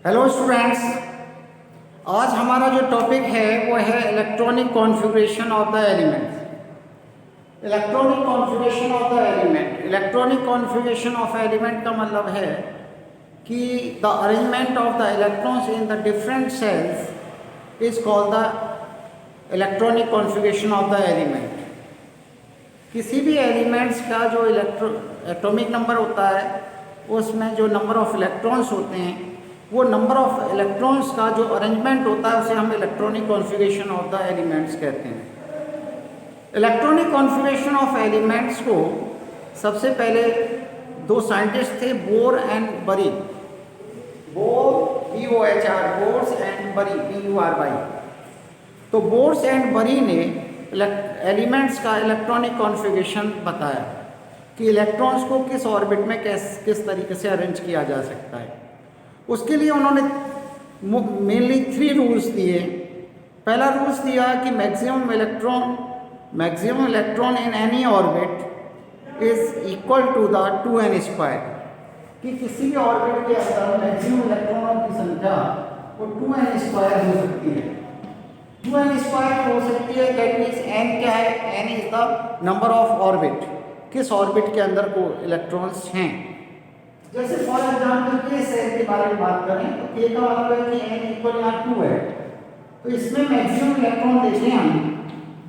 Hello students, आज हमारा जो टॉपिक है वो है electronic configuration of the elements. Electronic configuration of the element. Electronic configuration of element का मतलब है कि the arrangement of the electrons in the different cells is called the electronic configuration of the element. किसी भी elements का जो atomic number होता है उसमें जो नंबर ऑफ इलेक्ट्रॉन्स होते हैं, वो नंबर ऑफ इलेक्ट्रॉन्स का जो अरेंजमेंट होता है उसे हम electronic configuration of the elements कहते हैं। इलेक्ट्रॉनिक कॉन्फ़िगरेशन ऑफ एलिमेंट्स को सबसे पहले दो साइंटिस्ट थे, बोर एंड बरी। बोर BOHR, बोर्स एंड बरी BURY। तो बोर्स एंड बरी ने एलिमेंट्स का इलेक्ट्रॉनिक कॉन्फ़िगरेशन बताया कि इलेक्ट्रॉन्स को किस ऑर्बिट में किस तरीके से अरेंज किया जा सकता है। उसके लिए उन्होंने मेनली 3 रूल्स दिए। पहला रूल्स दिया कि maximum electron in any orbit is equal to the 2n², कि किसी भी ऑर्बिट के अंदर मैक्सिमम इलेक्ट्रॉनों की संख्या वो 2n² हो सकती है। 2n² हो सकती है, दैट मीन्स n क्या है? n is the number of orbit, किस ऑर्बिट के अंदर को इलेक्ट्रॉन्स हैं। जैसे फॉर एग्जाम्पल के सेल के बारे में बात करें तो k का मतलब है कि n इक्वल यहाँ 2 है, तो इसमें मैक्सिमम इलेक्ट्रॉन देखें हम,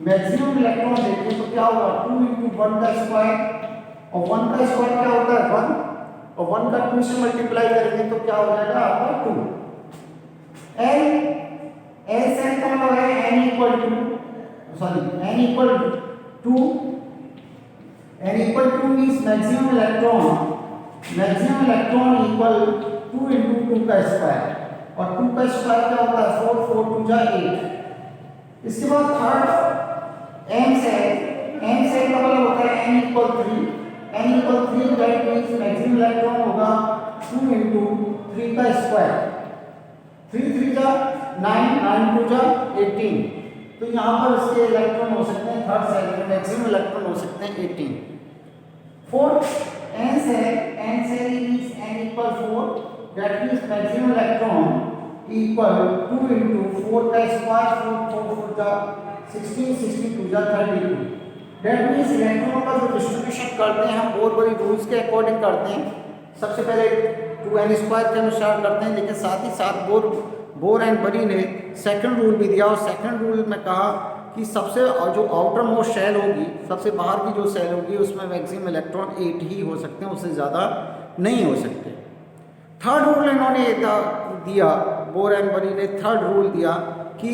मैक्सिमम इलेक्ट्रॉन देखें तो क्या होगा? 2 × 1 का स्क्वायर, और 1 का स्क्वायर क्या होता है? 1, और 1 का 2 से मल्टीप्लाई करेंगे तो क्या हो जाएगा आपका 2। n का मतलब है n equal to 2 means maximum electron equal 2 × 2 का स्क्वायर, और 2 का स्क्वायर क्या होता है? 4, 4 2 जा 8। इसके बाद थर्ड m सेल का मतलब होता है n equal 3, that means maximum electron होगा 2 × 3 का स्क्वायर, 3 3 जा 9, 9 2 जा 18। तो यहाँ पर इसके इलेक्ट्रॉन हो सकते हैं, थर्ड सेल में मैक्सिमम इलेक्ट्रॉन हो सकते हैं 18। Fourth n shell means n equal 4, that means maximum electron equal 2 × 4 का स्क्वायर, 4 4 4 जा 16, 62 जा 32। दैट मींस इलेक्ट्रॉन का जो डिस्ट्रीब्यूशन करते हैं हम बोर बरी रूल्स के अकॉर्डिंग करते हैं। सबसे पहले 2n² के अनुसार करते हैं, लेकिन साथ ही साथ बोर एंड बरी ने सेकंड रूल भी दिया, और सेकंड रूल में कहा कि सबसे जो आउटर मोस्ट शेल होगी, सबसे बाहर की जो सेल होगी, उसमें मैक्सिमम इलेक्ट्रॉन 8 ही हो सकते हैं, उससे ज़्यादा नहीं हो सकते। थर्ड रूल इन्होंने दिया, बोर एंड बरी ने थर्ड रूल दिया कि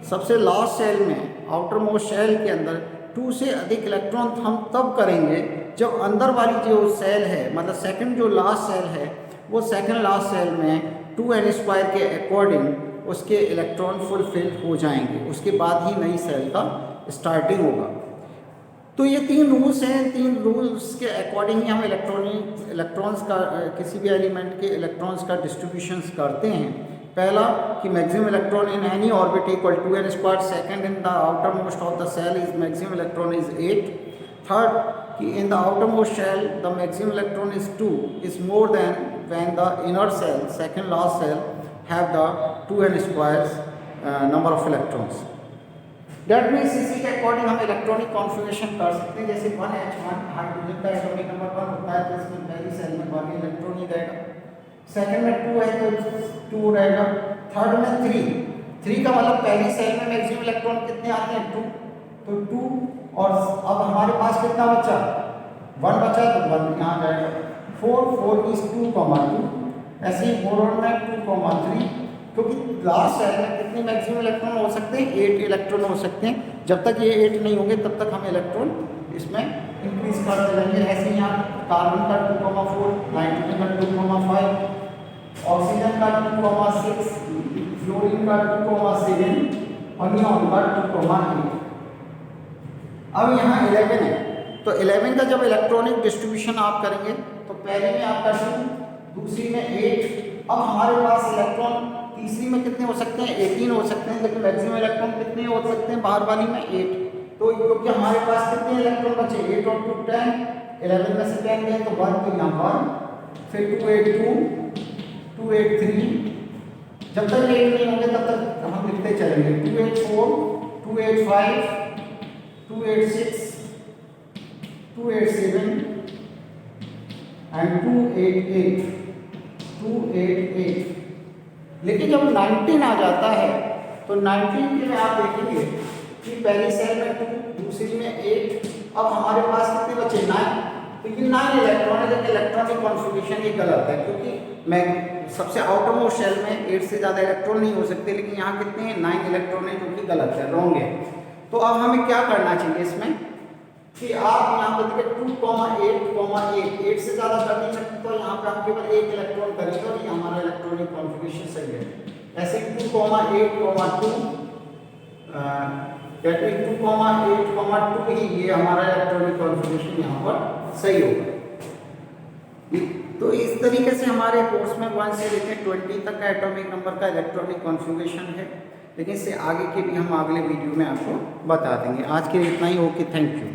सबसे लास्ट सेल में, आउटर मोस्ट शेल के अंदर 2 से अधिक इलेक्ट्रॉन हम तब करेंगे जब अंदर वाली जो सेल है, मतलब सेकंड जो लास्ट सेल है, वो सेकंड लास्ट सेल में 2n² के अकॉर्डिंग उसके इलेक्ट्रॉन फुलफिल हो जाएंगे, उसके बाद ही नई सेल का स्टार्टिंग होगा। तो ये 3 रूल्स हैं, 3 रूल्स के अकॉर्डिंग ही हम इलेक्ट्रॉन्स का, किसी भी एलिमेंट के इलेक्ट्रॉन्स का डिस्ट्रीब्यूशन करते हैं। पहला कि maximum electron in any orbit equal 2n², second in the outermost of the shell is maximum electron is 8, third कि in the outermost shell the maximum electron is 2 is more than when the inner cell, second last cell, have the 2n² number of electrons. That means इसी के according हम electronic configuration कर सकते हैं। जैसे 1H1 hydrogen का atomic number 1 होता है, तो इसमें पहली सेल में 1 इलेक्ट्रॉन ही रहेगा, सेकंड में 2 है तो 2 रहेगा, थर्ड में 3 का मतलब पहली सेल में मैक्सिमम इलेक्ट्रॉन कितने आते हैं? 2, तो 2, और अब हमारे पास कितना बचा? 1 बचा, तो 1 यहाँ जाएगा। 4 इज 2, 2, ऐसे ही बोरॉन में 2, 3, क्योंकि लास्ट सेल में कितने मैक्सिमम इलेक्ट्रॉन हो सकते हैं? 8 इलेक्ट्रॉन हो सकते हैं। जब तक ये 8 नहीं होंगे तब तक हम इलेक्ट्रॉन इसमें इंक्रीज करते रहेंगे। ऐसे ही यहाँ कार्बन का 2, 4, नाइट्रोजन का 2, 5, ऑक्सीजन का 2, 6, फ्लोरीन का 2, 7, और नियॉन का 2, 8। अब यहाँ 11 है, तो 11 का जब इलेक्ट्रॉनिक डिस्ट्रीब्यूशन आप करेंगे तो पहले में आपका 2, दूसरी में 8। अब हमारे पास इलेक्ट्रॉन तीसरी में कितने हो सकते हैं? 18 हो सकते हैं, लेकिन मैक्सिमम इलेक्ट्रॉन कितने हो सकते हैं बाहर वाली में? 8। तो क्योंकि हमारे पास कितने इलेक्ट्रॉन बचे? 8 और 2 10, 11 में से 10 गए तो 1, तो यहाँ 1, फिर 2 8 2, 2 8 3, जब तक 8 नहीं होंगे तब तक हम लिखते चलेंगे। 284, 285, 286, 287 एंड 288। लेकिन जब 19 आ जाता है तो 19 के में आप देखेंगे कि पहली सेल में 2, दूसरी में 8, अब हमारे पास कितने बचे 9। तो ये 9 इलेक्ट्रॉन है, लेकिन इलेक्ट्रॉनिक कॉन्फ़िगरेशन ये गलत है, क्योंकि मैं सबसे आउटर मोस्ट शेल में 8 से ज़्यादा इलेक्ट्रॉन नहीं हो सकते, लेकिन यहाँ कितने हैं 9 इलेक्ट्रॉन है, जो कि गलत है, रॉन्ग है। तो अब हमें क्या करना चाहिए इसमें कि आप यहाँ पर देखिए 2,8,8 8 से ज़्यादा कर नहीं सकते, तो यहाँ पे हम केवल 1 इलेक्ट्रॉन करेंगे और ये हमारा इलेक्ट्रॉनिक कॉन्फ़िगरेशन सही है। ऐसे 2,8,2 दैट मीन 2,8,2 ही ये हमारा इलेक्ट्रॉनिक कॉन्फ़िगरेशन यहाँ पर सही होगा। तो इस तरीके से हमारे कोर्स में 1 से लेकर 20 तक का एटॉमिक नंबर का इलेक्ट्रॉनिक कॉन्फ़िगरेशन है, लेकिन इससे आगे के भी हम अगले वीडियो में आपको बता देंगे। आज के लिए इतना ही। Okay, thank you.